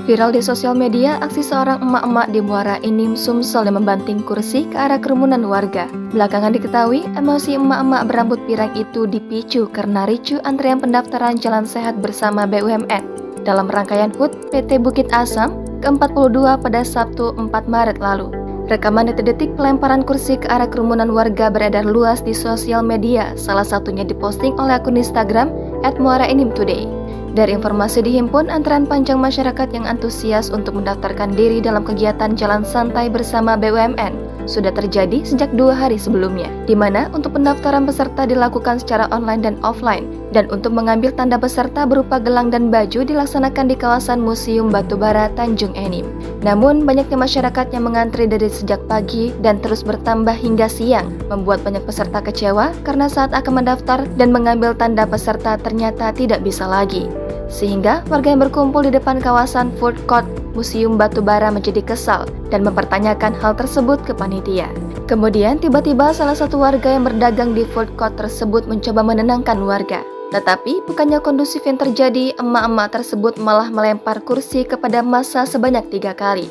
Viral di sosial media, aksi seorang emak-emak di Muara Enim, Sumsel yang membanting kursi ke arah kerumunan warga. Belakangan diketahui, emosi emak-emak berambut pirang itu dipicu karena ricuh antrian pendaftaran Jalan Sehat bersama BUMN dalam rangkaian HUT PT Bukit Asam ke-42 pada Sabtu 4 Maret lalu. Rekaman detik-detik pelemparan kursi ke arah kerumunan warga beredar luas di sosial media, salah satunya diposting oleh akun Instagram @muaraenimtoday. Dari informasi dihimpun, antrean panjang masyarakat yang antusias untuk mendaftarkan diri dalam kegiatan Jalan Santai bersama BUMN sudah terjadi sejak 2 hari sebelumnya, di mana untuk pendaftaran peserta dilakukan secara online dan offline, dan untuk mengambil tanda peserta berupa gelang dan baju dilaksanakan di kawasan Museum Batubara Tanjung Enim. Namun, banyaknya masyarakat yang mengantri dari sejak pagi dan terus bertambah hingga siang, membuat banyak peserta kecewa karena saat akan mendaftar dan mengambil tanda peserta ternyata tidak bisa lagi. Sehingga warga yang berkumpul di depan kawasan food court Museum Batubara menjadi kesal dan mempertanyakan hal tersebut ke panitia. Kemudian tiba-tiba salah satu warga yang berdagang di food court tersebut mencoba menenangkan warga. Tetapi bukannya kondusif yang terjadi, emak-emak tersebut malah melempar kursi kepada massa sebanyak 3 kali.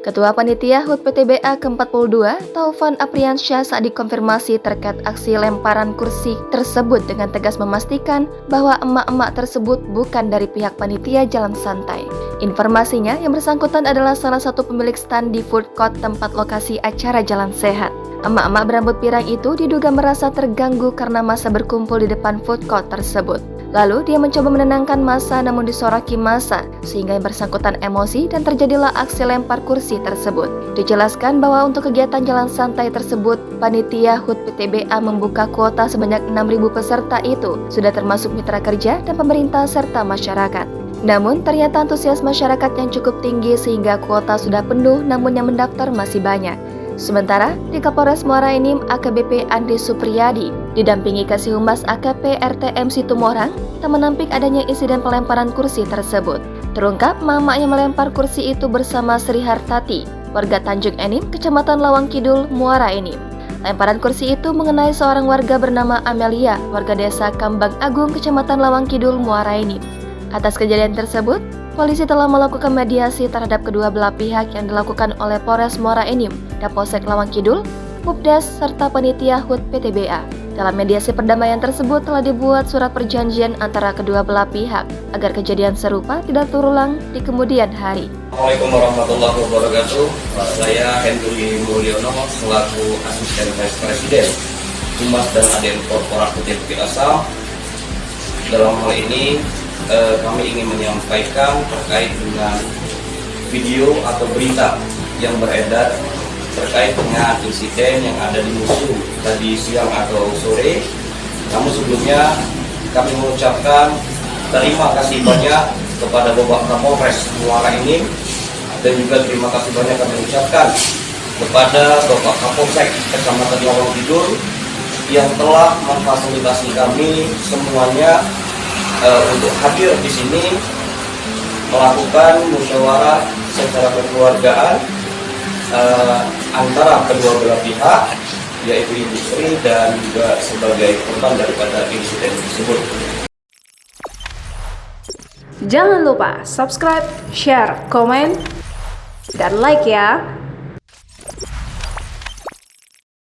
Ketua Panitia HUT PTBA ke-42, Taufan Apriansyah, saat dikonfirmasi terkait aksi lemparan kursi tersebut dengan tegas memastikan bahwa emak-emak tersebut bukan dari pihak panitia Jalan Santai. Informasinya, yang bersangkutan adalah salah satu pemilik stand di food court tempat lokasi acara Jalan Sehat. Emak-emak berambut pirang itu diduga merasa terganggu karena massa berkumpul di depan food court tersebut. Lalu dia mencoba menenangkan massa namun disoraki massa sehingga yang bersangkutan emosi dan terjadilah aksi lempar kursi tersebut. Dijelaskan bahwa untuk kegiatan Jalan Santai tersebut, panitia HUT PTBA membuka kuota sebanyak 6.000 peserta itu sudah termasuk mitra kerja dan pemerintah serta masyarakat. Namun ternyata antusias masyarakat yang cukup tinggi sehingga kuota sudah penuh namun yang mendaftar masih banyak. Sementara di Kapolres Muara Enim, AKBP Andri Supriyadi didampingi Kasih Humas AKP RTM Situmorang tak menampik adanya insiden pelemparan kursi tersebut. Terungkap mama yang melempar kursi itu bersama Sri Hartati, warga Tanjung Enim, Kecamatan Lawang Kidul, Muara Enim. Lemparan kursi itu mengenai seorang warga bernama Amelia, warga desa Kambang Agung, Kecamatan Lawang Kidul, Muara Enim. Atas kejadian tersebut, polisi telah melakukan mediasi terhadap kedua belah pihak yang dilakukan oleh Polres Muara Enim, Kapolsek Lawang Kidul, Pubdes, serta panitia HUT PTBA. Dalam mediasi perdamaian tersebut telah dibuat surat perjanjian antara kedua belah pihak agar kejadian serupa tidak terulang di kemudian hari. Assalamualaikum warahmatullahi wabarakatuh. Saya Hendri Mulyono selaku Asisten Vice Presiden Humas dan Aden Korporat PT Bukit Asam. Dalam hal ini kami ingin menyampaikan terkait dengan video atau berita yang beredar terkait dengan insiden yang ada di museum tadi siang atau sore. Namun sebelumnya kami mengucapkan terima kasih banyak kepada Bapak Kapolres Muara Enim dan juga terima kasih banyak kami ucapkan kepada Bapak Kapolsek Kecamatan Lawang Kidul yang telah memfasilitasi kami semuanya untuk hadir di sini melakukan musyawarah secara kekeluargaan antara kedua belah pihak, yaitu Ibu Sri dan juga sebagai korban daripada insiden tersebut. Jangan lupa subscribe, share, komen, dan like ya.